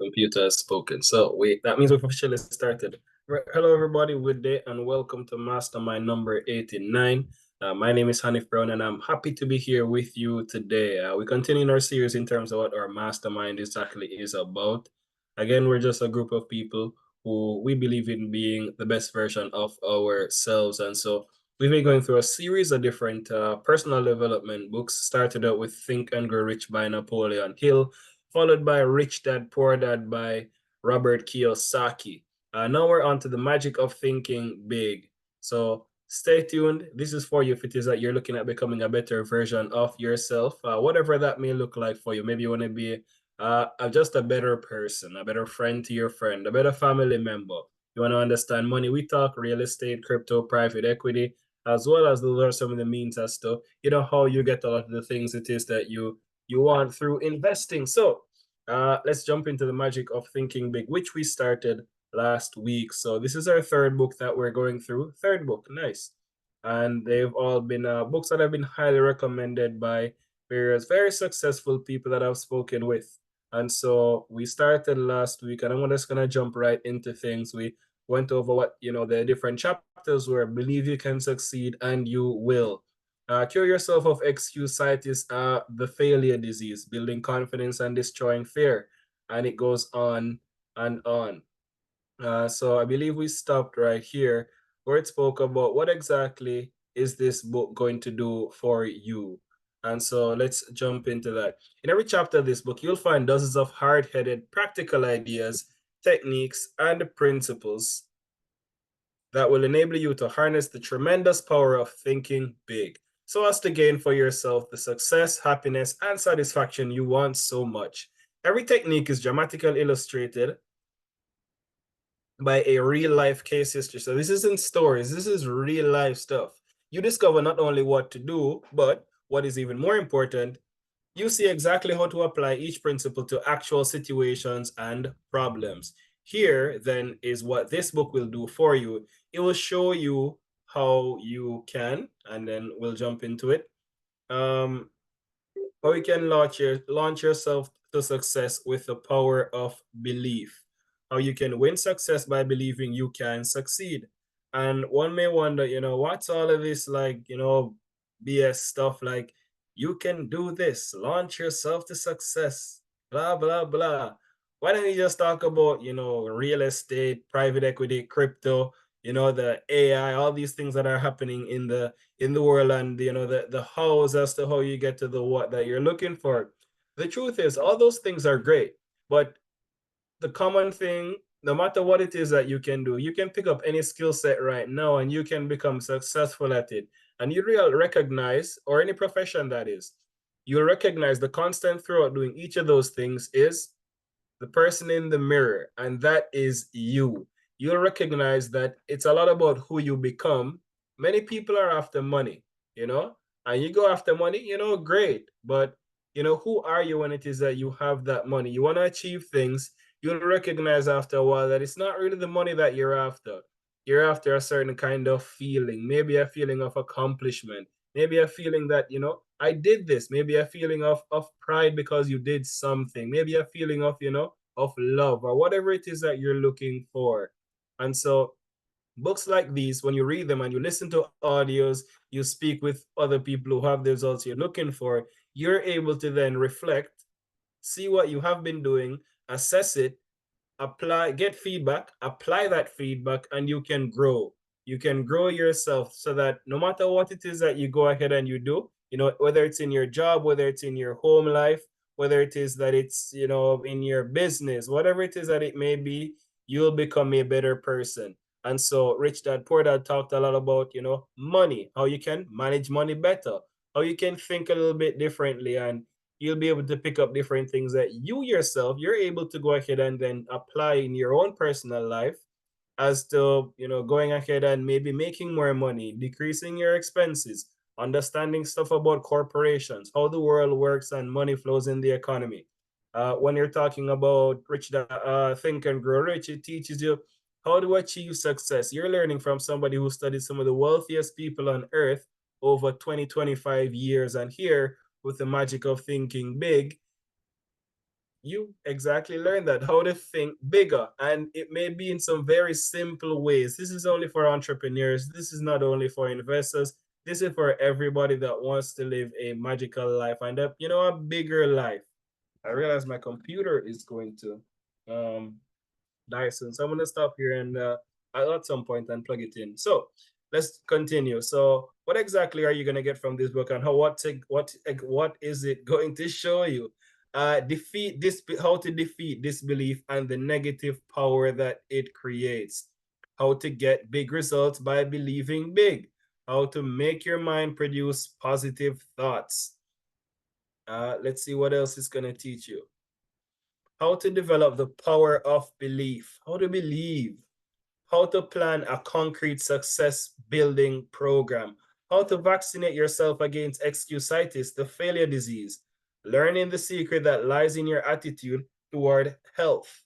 Computer has spoken. So that means we've officially started. Right. Hello, everybody. Good day and welcome to Mastermind number 89. My name is Hanif Brown and I'm happy to be here with you today. We continue in our series in terms of what our mastermind exactly is about. Again, we're just a group of people who we believe in being the best version of ourselves. And so we've been going through a series of different personal development books. Started out with Think and Grow Rich by Napoleon Hill, followed by Rich Dad Poor Dad by Robert Kiyosaki. Now we're on to the magic of thinking big. So stay tuned. This is for you if it is that you're looking at becoming a better version of yourself, whatever that may look like for you. Maybe you want to be just a better person, a better friend to your friend, a better family member. You want to understand money. We talk real estate, crypto, private equity, as well as those are some of the means as to, how you get a lot of the things it is that you want through investing. So let's jump into the magic of thinking big, which we started last week. So this is our third book that we're going through. Third book, nice. And they've all been books that have been highly recommended by various very successful people that I've spoken with. And so we started last week, and I'm just gonna jump right into things. We went over what the different chapters were. Believe you can succeed, and you will. Cure yourself of excusitis, the failure disease, building confidence and destroying fear. And it goes on and on. So I believe we stopped right here where it spoke about what exactly is this book going to do for you. And so let's jump into that. In every chapter of this book, you'll find dozens of hard-headed practical ideas, techniques, and principles that will enable you to harness the tremendous power of thinking big, so as to gain for yourself the success, happiness, and satisfaction you want so much. Every technique is dramatically illustrated by a real life case history. So this isn't stories, this is real life stuff. You discover not only what to do, but what is even more important, you see exactly how to apply each principle to actual situations and problems. Here, then, is what this book will do for you. It will show you how you can, and then we'll jump into it. How you can launch yourself to success with the power of belief. How you can win success by believing you can succeed. And one may wonder, what's all of this like, BS stuff like you can do this, launch yourself to success, blah, blah, blah. Why don't you just talk about, real estate, private equity, crypto, the AI, all these things that are happening in the world, and the hows as to how you get to the what that you're looking for. The truth is, all those things are great, but the common thing, no matter what it is that you can do, you can pick up any skill set right now and you can become successful at it. And you really recognize, or any profession that is, you'll recognize the constant throughout doing each of those things is the person in the mirror, and that is you. You'll recognize that it's a lot about who you become. Many people are after money, and you go after money, great. But, who are you when it is that you have that money? You want to achieve things, you'll recognize after a while that it's not really the money that you're after. You're after a certain kind of feeling, maybe a feeling of accomplishment, maybe a feeling that, I did this, maybe a feeling of pride because you did something, maybe a feeling of, of love, or whatever it is that you're looking for. And so books like these, when you read them and you listen to audios, you speak with other people who have the results you're looking for, you're able to then reflect, see what you have been doing, assess it, apply, get feedback, apply that feedback, and you can grow. You can grow yourself so that no matter what it is that you go ahead and you do, whether it's in your job, whether it's in your home life, whether it is that it's, in your business, whatever it is that it may be, you'll become a better person. And so Rich Dad Poor Dad talked a lot about, money, how you can manage money better, how you can think a little bit differently, and you'll be able to pick up different things that you yourself, you're able to go ahead and then apply in your own personal life, as to, going ahead and maybe making more money, decreasing your expenses, understanding stuff about corporations, how the world works and money flows in the economy. When you're talking about Think and Grow Rich, it teaches you how to achieve success. You're learning from somebody who studied some of the wealthiest people on earth over 20-25 years. And here, with the magic of thinking big, You exactly learn that, how to think bigger. And it may be in some very simple ways. This is only for entrepreneurs. This is not only for investors. This is for everybody that wants to live a magical life and a bigger life. I realize my computer is going to um Dyson. So I'm gonna stop here and at some point and plug it in. So let's continue. So what exactly are you gonna get from this book, and what is it going to show you? Defeat this How to defeat disbelief and the negative power that it creates. How to get big results by believing big. How to make your mind produce positive thoughts. Let's see what else it's gonna teach you. How to develop the power of belief. How to believe. How to plan a concrete success building program, how to vaccinate yourself against excusitis, the failure disease, learning the secret that lies in your attitude toward health,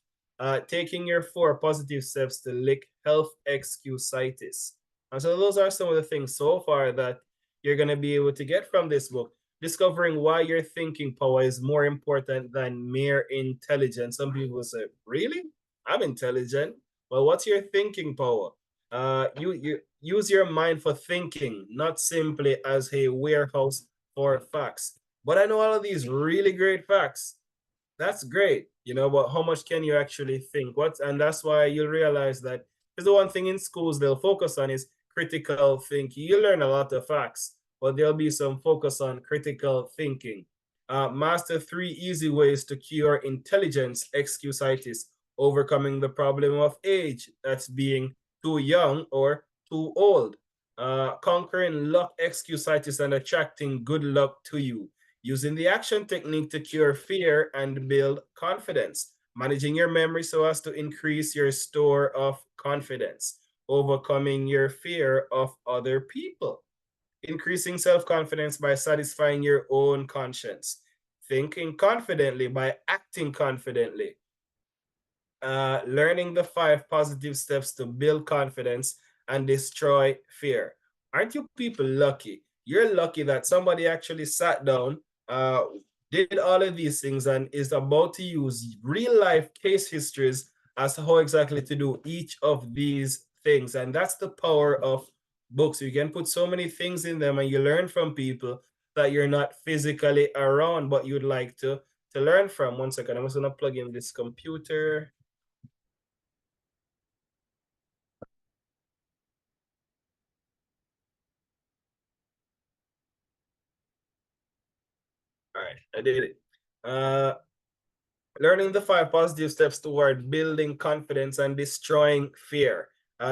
taking your 4 positive steps to lick health excusitis. And so those are some of the things so far that you're going to be able to get from this book. Discovering why your thinking power is more important than mere intelligence. Some people say, really? I'm intelligent. Well, what's your thinking power? You use your mind for thinking, not simply as a warehouse for facts. But I know all of these really great facts. That's great, but how much can you actually think? And that's why you'll realize that because the one thing in schools they'll focus on is critical thinking. You learn a lot of facts, but there'll be some focus on critical thinking. Master 3 easy ways to cure intelligence excusitis, overcoming the problem of age, that's being too young or too old. Conquering luck excusitis and attracting good luck to you, using the action technique to cure fear and build confidence, managing your memory so as to increase your store of confidence, overcoming your fear of other people, increasing self-confidence by satisfying your own conscience, thinking confidently by acting confidently, learning the 5 positive steps to build confidence and destroy fear. Aren't you people lucky? You're lucky that somebody actually sat down, uh, did all of these things, and is about to use real life case histories as to how exactly to do each of these things. And that's the power of books. You can put so many things in them and you learn from people that you're not physically around, but you'd like to learn from. One second, I'm just gonna plug in this computer. All right, I did it. Uh, Learning the 5 positive steps toward building confidence and destroying fear.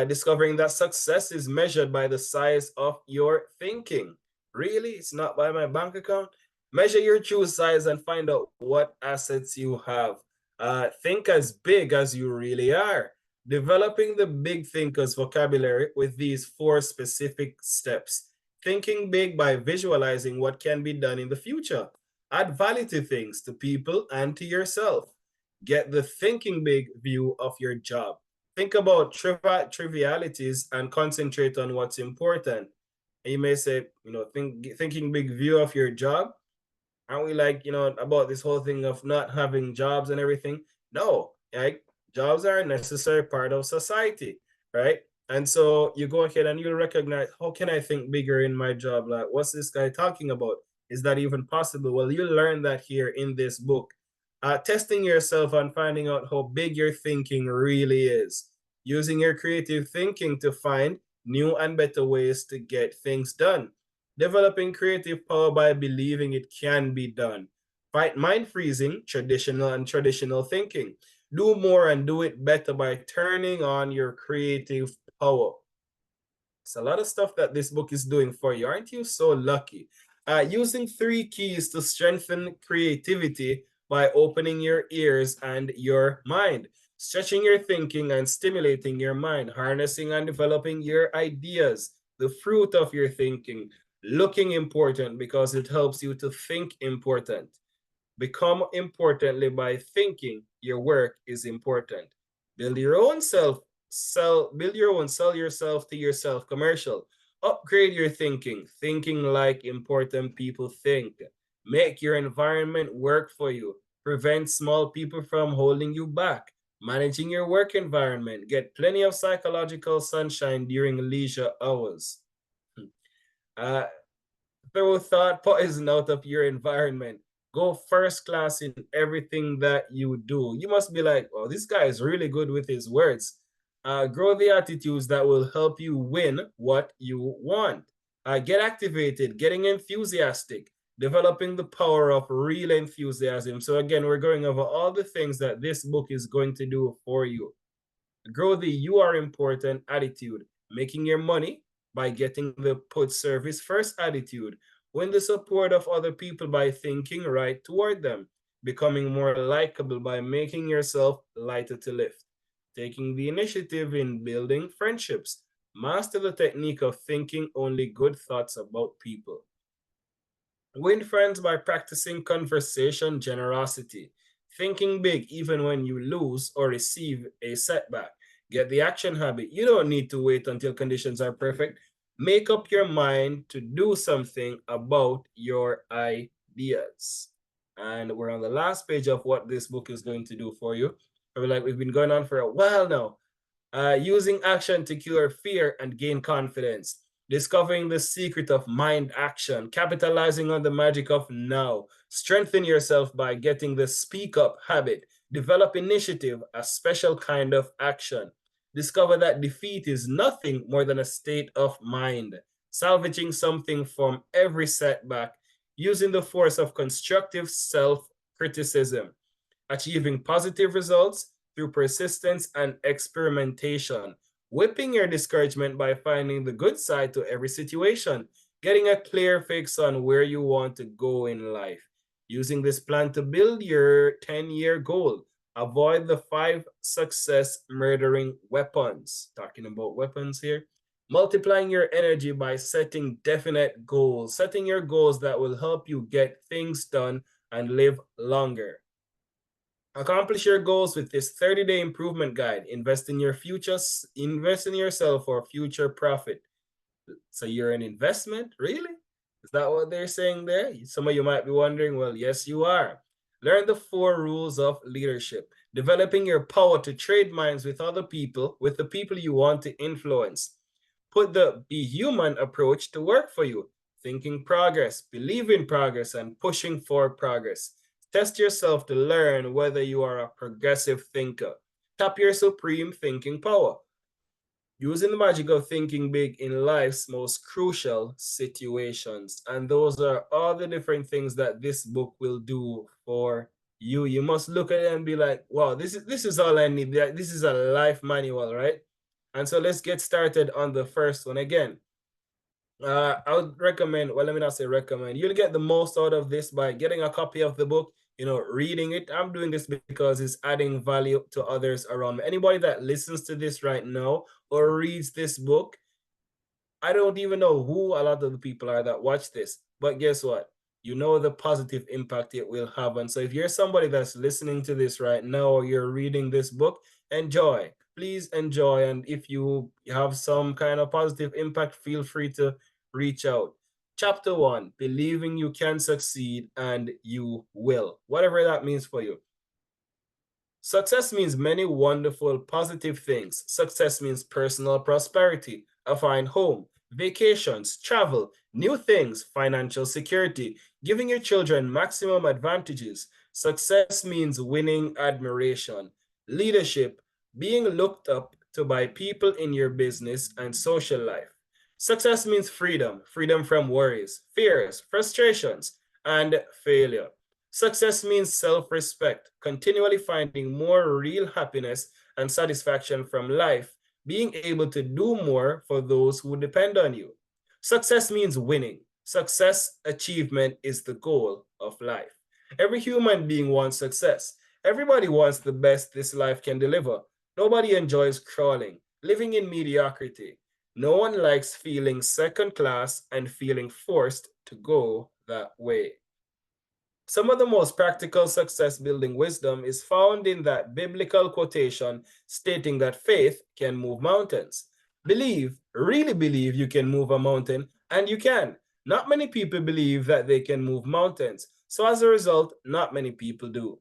Discovering that success is measured by the size of your thinking. Really? It's not by my bank account? Measure your true size and find out what assets you have. Think as big as you really are. Developing the big thinkers vocabulary with these 4 specific steps. Thinking big by visualizing what can be done in the future. Add value to things, to people, and to yourself. Get the thinking big view of your job. Think about trivialities and concentrate on what's important. And you may say, thinking big view of your job. Aren't we like, about this whole thing of not having jobs and everything? No, like jobs are a necessary part of society, right? And so you go ahead and you recognize, how can I think bigger in my job? Like, what's this guy talking about? Is that even possible? Well, you learn that here in this book. Testing yourself and finding out how big your thinking really is. Using your creative thinking to find new and better ways to get things done. Developing creative power by believing it can be done. Fight mind freezing, traditional thinking. Do more and do it better by turning on your creative power. It's a lot of stuff that this book is doing for you. Aren't you so lucky? Using 3 keys to strengthen creativity by opening your ears and your mind, stretching your thinking and stimulating your mind, harnessing and developing your ideas, the fruit of your thinking, looking important because it helps you to think important. Become importantly by thinking your work is important. Build your own build your own sell yourself to yourself commercial. Upgrade your thinking like important people think. Make your environment work for you. prevent small people from holding you back, managing your work environment, get plenty of psychological sunshine during leisure hours. Uh, Throw thought poison out of your environment. Go first class in everything that you do. You must be like, oh, this guy is really good with his words. Grow the attitudes that will help you win what you want. Get activated, getting enthusiastic, developing the power of real enthusiasm. So, again, we're going over all the things that this book is going to do for you. Grow the you are important attitude, making your money by getting the put service first attitude, win the support of other people by thinking right toward them, becoming more likable by making yourself lighter to lift, taking the initiative in building friendships, master the technique of thinking only good thoughts about people. Win friends by practicing conversation generosity, thinking big even when you lose or receive a setback. Get the action habit. You don't need to wait until conditions are perfect. Make up your mind to do something about your ideas. And we're on the last page of what this book is going to do for you. We've been going on for a while now. Using action to cure fear and gain confidence, discovering the secret of mind action, capitalizing on the magic of now, strengthen yourself by getting the speak up habit, develop initiative, a special kind of action, discover that defeat is nothing more than a state of mind, salvaging something from every setback, using the force of constructive self criticism, achieving positive results through persistence and experimentation, whipping your discouragement by finding the good side to every situation, getting a clear fix on where you want to go in life, using this plan to build your 10-year goal. Avoid the 5 success murdering weapons. Talking about weapons here. Multiplying your energy by setting definite goals, setting your goals that will help you get things done and live longer. Accomplish your goals with this 30-day improvement guide. Invest in your future, invest in yourself for future profit. So you're an investment? Really? Is that what they're saying there? Some of you might be wondering, well, yes, you are. Learn the 4 rules of leadership. Developing your power to trade minds with other people, with the people you want to influence. Put the be human approach to work for you. Thinking progress, believe in progress, and pushing for progress. Test yourself to learn whether you are a progressive thinker. Tap your supreme thinking power. Using the magic of thinking big in life's most crucial situations. And those are all the different things that this book will do for you. You must look at it and be like, wow, this is all I need. This is a life manual, right? And so let's get started on the first one again. I would recommend, well, let me not say recommend. You'll get the most out of this by getting a copy of the book, reading it. I'm doing this because it's adding value to others around me. Anybody that listens to this right now or reads this book, I don't even know who a lot of the people are that watch this, but guess what? You know the positive impact it will have. And so if you're somebody that's listening to this right now or you're reading this book, enjoy. Please enjoy. And if you have some kind of positive impact, feel free to reach out. Chapter 1, believing you can succeed and you will, whatever that means for you. Success means many wonderful, positive things. Success means personal prosperity, a fine home, vacations, travel, new things, financial security, giving your children maximum advantages. Success means winning admiration, leadership, being looked up to by people in your business and social life. Success means freedom, freedom from worries, fears, frustrations, and failure. Success means self-respect, continually finding more real happiness and satisfaction from life, being able to do more for those who depend on you. Success means winning. Success achievement is the goal of life. Every human being wants success. Everybody wants the best this life can deliver. Nobody enjoys crawling, living in mediocrity. No one likes feeling second class and feeling forced to go that way. Some of the most practical success building wisdom is found in that biblical quotation stating that faith can move mountains. Believe, really believe you can move a mountain, and you can. Not many people believe that they can move mountains. So as a result, not many people do.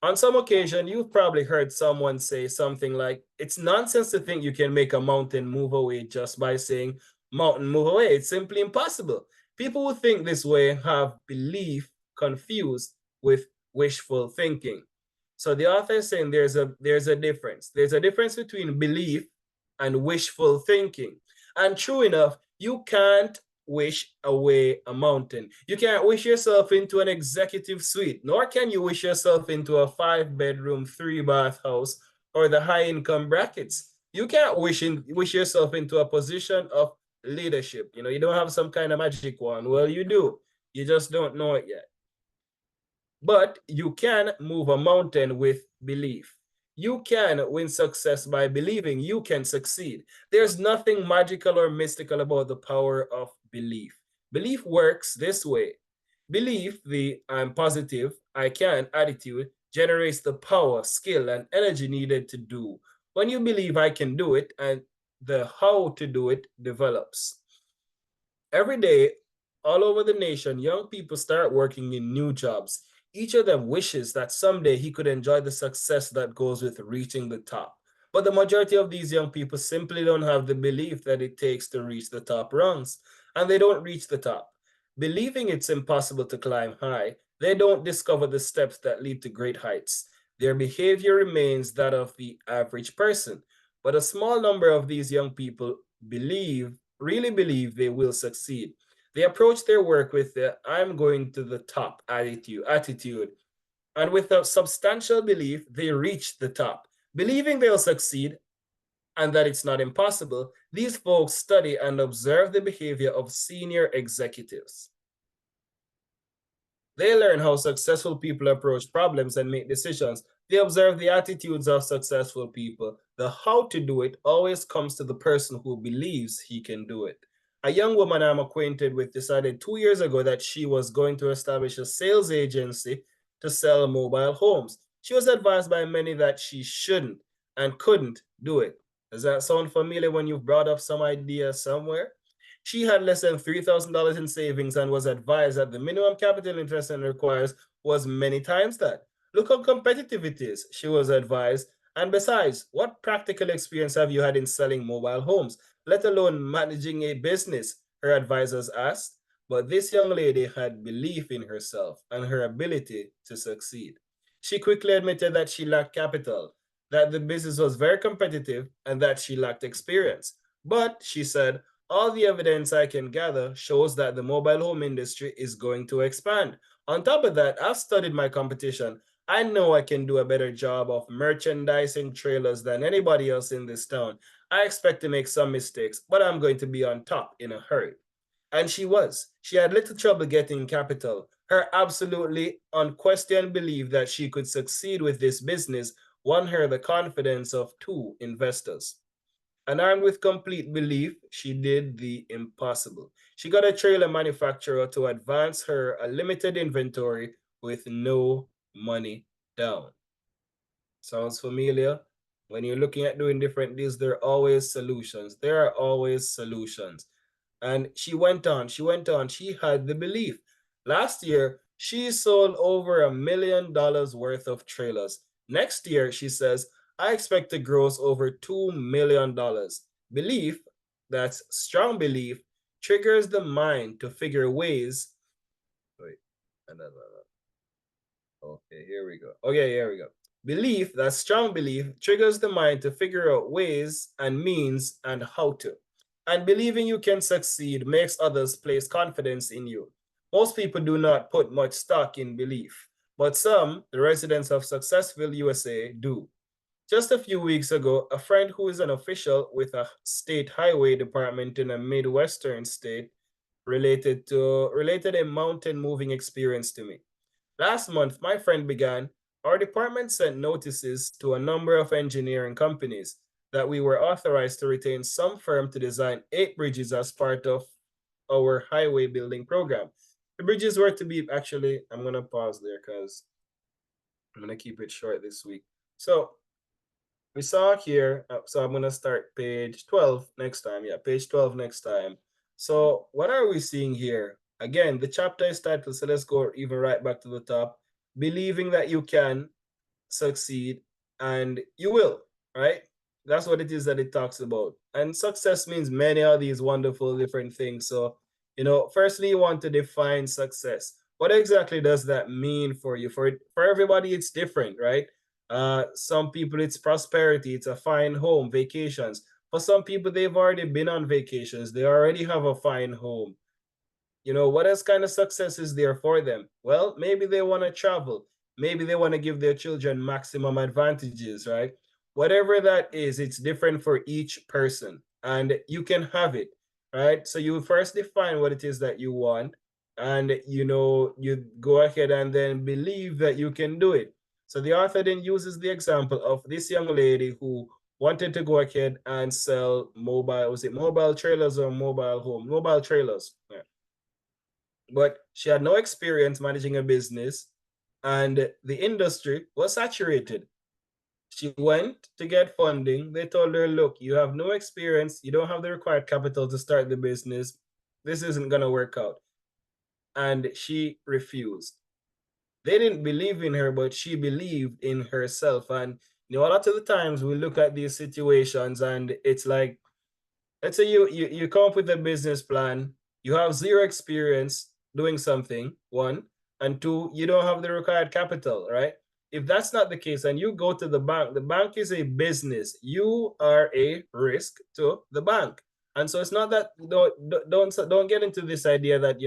On some occasion, you've probably heard someone say something like, it's nonsense to think you can make a mountain move away just by saying, mountain move away. It's simply impossible. People who think this way have belief confused with wishful thinking. So the author is saying there's a difference. There's a difference between belief and wishful thinking. And true enough, you can't wish away a mountain. You can't wish yourself into an executive suite, nor can you wish yourself into a 5-bedroom, 3-bath house or the high income brackets. You can't wish yourself into a position of leadership. You don't have some kind of magic wand. Well, you do. You just don't know it yet. But you can move a mountain with belief. You can win success by believing you can succeed. There's nothing magical or mystical about the power of belief. Belief works this way. Belief, the I'm positive, I can attitude, generates the power, skill, and energy needed to do. When you believe I can do it, and the how to do it develops. Every day, all over the nation, young people start working in new jobs. Each of them wishes that someday he could enjoy the success that goes with reaching the top. But the majority of these young people simply don't have the belief that it takes to reach the top rungs, and they don't reach the top. Believing it's impossible to climb high, they don't discover the steps that lead to great heights. Their behavior remains that of the average person. But a small number of these young people really believe they will succeed. They approach their work with the I'm going to the top attitude. And with a substantial belief, they reach the top. Believing they'll succeed and that it's not impossible, these folks study and observe the behavior of senior executives. They learn how successful people approach problems and make decisions. They observe the attitudes of successful people. The how to do it always comes to the person who believes he can do it. A young woman I'm acquainted with decided 2 years ago that she was going to establish a sales agency to sell mobile homes. She was advised by many that she shouldn't and couldn't do it. Does that sound familiar when you've brought up some idea somewhere? She had less than $3,000 in savings and was advised that the minimum capital investment requires was many times that. Look how competitive it is, she was advised. And besides, what practical experience have you had in selling mobile homes, let alone managing a business? Her advisors asked. But this young lady had belief in herself and her ability to succeed. She quickly admitted that she lacked capital, that the business was very competitive, and that she lacked experience. But, she said, all the evidence I can gather shows that the mobile home industry is going to expand. On top of that, I've studied my competition. I know I can do a better job of merchandising trailers than anybody else in this town. I expect to make some mistakes, but I'm going to be on top in a hurry. And she was. She had little trouble getting capital. Her absolutely unquestioned belief that she could succeed with this business won her the confidence of 2 investors. And armed with complete belief, she did the impossible. She got a trailer manufacturer to advance her a limited inventory with no money down. Sounds familiar? When you're looking at doing different deals, there are always solutions. There are always solutions. And she had the belief. Last year, she sold over $1 million worth of trailers. Next year, she says, I expect to gross over $2 million. Belief, that's strong belief, triggers the mind to figure ways. Wait, okay, here we go. Okay, here we go. Belief, that strong belief, triggers the mind to figure out ways and means and how to. And believing you can succeed makes others place confidence in you. Most people do not put much stock in belief, but some, the residents of successful USA, do. Just a few weeks ago, a friend who is an official with a state highway department in a Midwestern state related a mountain moving experience to me. Last month, my friend began, our department sent notices to a number of engineering companies that we were authorized to retain some firm to design 8 bridges as part of our highway building program. The bridges were to be, actually, I'm going to pause there because I'm going to keep it short this week. So we saw here, so I'm going to start page 12 next time. Yeah, page 12 next time. So what are we seeing here? Again, the chapter is titled, so let's go even right back to the top. Believing that you can succeed, and you will, right? That's what it is that it talks about. And success means many of these wonderful different things. So, firstly, you want to define success. What exactly does that mean for you? For everybody, it's different, right? Some people, it's prosperity, it's a fine home, vacations. For some people, they've already been on vacations, they already have a fine home. What else kind of success is there for them? Well, maybe they want to travel. Maybe they want to give their children maximum advantages, right? Whatever that is, it's different for each person and you can have it, right? So you first define what it is that you want and you go ahead and then believe that you can do it. So the author then uses the example of this young lady who wanted to go ahead and sell was it mobile trailers or mobile trailers? Yeah, but she had no experience managing a business and the industry was saturated. She went to get funding. They told her, look, you have no experience. You don't have the required capital to start the business. This isn't going to work out. And she refused. They didn't believe in her, but she believed in herself. And, a lot of the times we look at these situations and it's like, let's say you come up with a business plan, you have zero experience doing something, one, and two, you don't have the required capital, right? If that's not the case and you go to the bank is a business, you are a risk to the bank. And so it's not that don't get into this idea that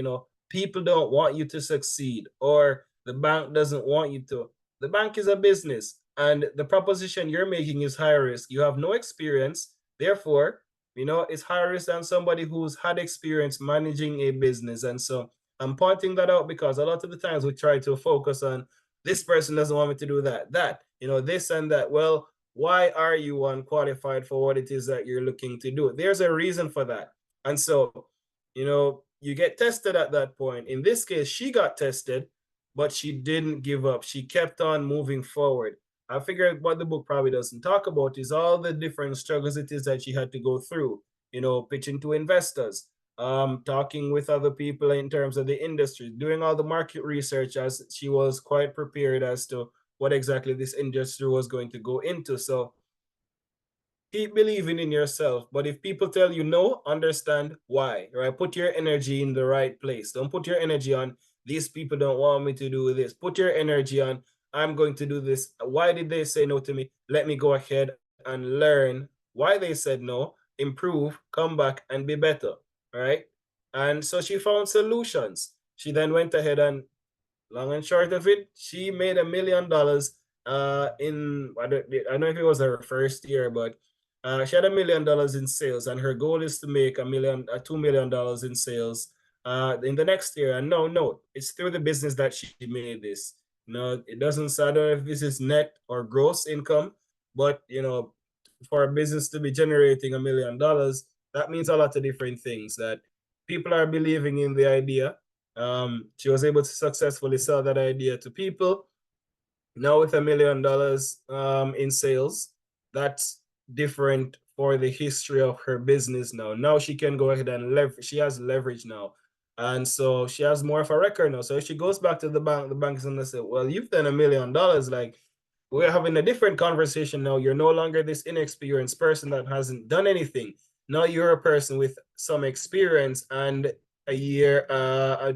people don't want you to succeed or the bank doesn't want you to. The bank is a business and the proposition you're making is high risk. You have no experience, therefore it's higher risk than somebody who's had experience managing a business. And so I'm pointing that out because a lot of the times we try to focus on this person doesn't want me to do this and that. Well, why are you unqualified for what it is that you're looking to do? There's a reason for that. And so, you get tested at that point. In this case, she got tested, but she didn't give up. She kept on moving forward. I figured what the book probably doesn't talk about is all the different struggles it is that she had to go through, pitching to investors, talking with other people in terms of the industry, doing all the market research as she was quite prepared as to what exactly this industry was going to go into. So keep believing in yourself. But if people tell you no, understand why, right? Put your energy in the right place. Don't put your energy on these people don't want me to do this. Put your energy on I'm going to do this. Why did they say no to me? Let me go ahead and learn why they said no, improve, come back and be better, right? And so she found solutions. She then went ahead and long and short of it, she made $1 million in I don't know if it was her first year, but she had $1 million in sales, and her goal is to make $2 million in sales in the next year. And no, it's through the business that she made this. It doesn't matter if this is net or gross income, but for a business to be generating $1 million, that means a lot of different things. That people are believing in the idea. She was able to successfully sell that idea to people. Now with $1 million in sales, that's different for the history of her business now. Now she can go ahead and leverage. She has leverage now. And so she has more of a record now. So if she goes back to the bank is gonna say, well, you've done $1 million. Like we're having a different conversation now. You're no longer this inexperienced person that hasn't done anything. Now you're a person with some experience and a year,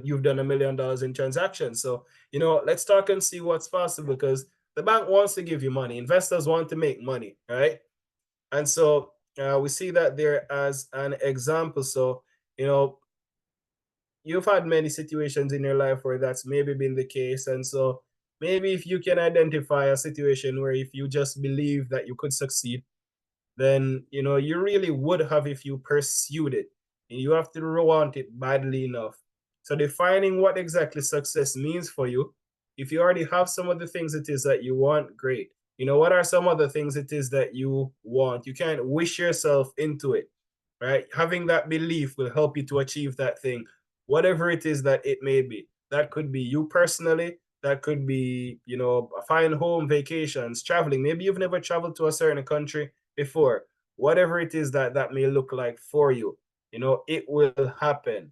you've done $1 million in transactions. So, let's talk and see what's possible because the bank wants to give you money. Investors want to make money, right? And so we see that there as an example. So, you've had many situations in your life where that's maybe been the case. And so maybe if you can identify a situation where if you just believe that you could succeed, then you really would have if you pursued it. And you have to want it badly enough. So defining what exactly success means for you, if you already have some of the things it is that you want, great. What are some of the things it is that you want? You can't wish yourself into it, right? Having that belief will help you to achieve that thing, whatever it is that it may be. That could be you personally. That could be, a fine home, vacations, traveling. Maybe you've never traveled to a certain country before. Whatever it is that may look like for you, it will happen.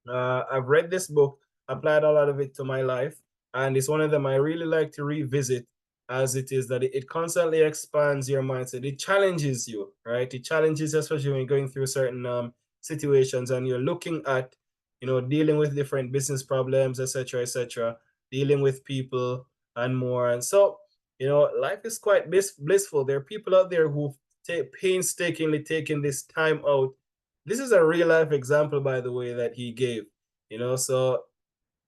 I've read this book, applied a lot of it to my life, and it's one of them I really like to revisit as it is that it constantly expands your mindset. It challenges you, right? It challenges, especially when you're going through certain situations and you're looking at, dealing with different business problems, etc., dealing with people and more. And so, life is quite blissful. There are people out there who take painstakingly taking this time out. This is a real life example, by the way, that he gave. So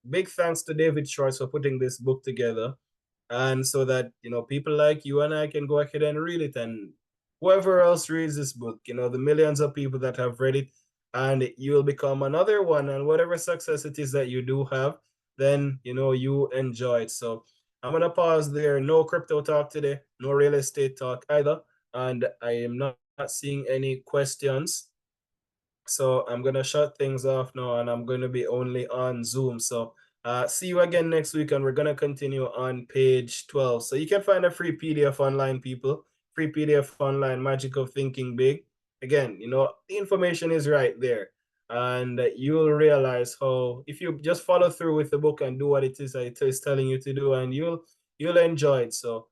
big thanks to David Schwartz for putting this book together, and so that people like you and I can go ahead and read it, and whoever else reads this book, the millions of people that have read it, and you will become another one, and whatever success it is that you do have, then you enjoy it. So I'm gonna pause there. No crypto talk today, no real estate talk either, and I am not seeing any questions. So I'm gonna shut things off now, and I'm gonna be only on Zoom. So see you again next week, and we're gonna continue on page 12. So you can find a free PDF online, people. Free PDF online, Magic of Thinking Big. Again, the information is right there, and you'll realize how, if you just follow through with the book and do what it is that it is telling you to do, and you'll enjoy it. So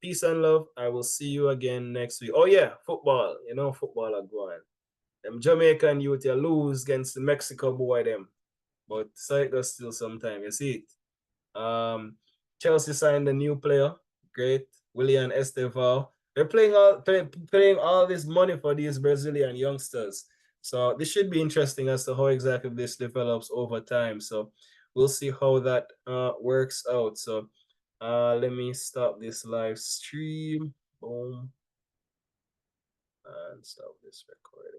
peace and love. I will see you again next week. Oh yeah, football. Football are going. Them Jamaican youth you lose against the Mexico boy them. But so it goes still sometime. You see it. Chelsea signed a new player. Great. William Estevao. They're paying all this money for these Brazilian youngsters. So this should be interesting as to how exactly this develops over time. So we'll see how that works out. So let me stop this live stream. Boom. And stop this recording.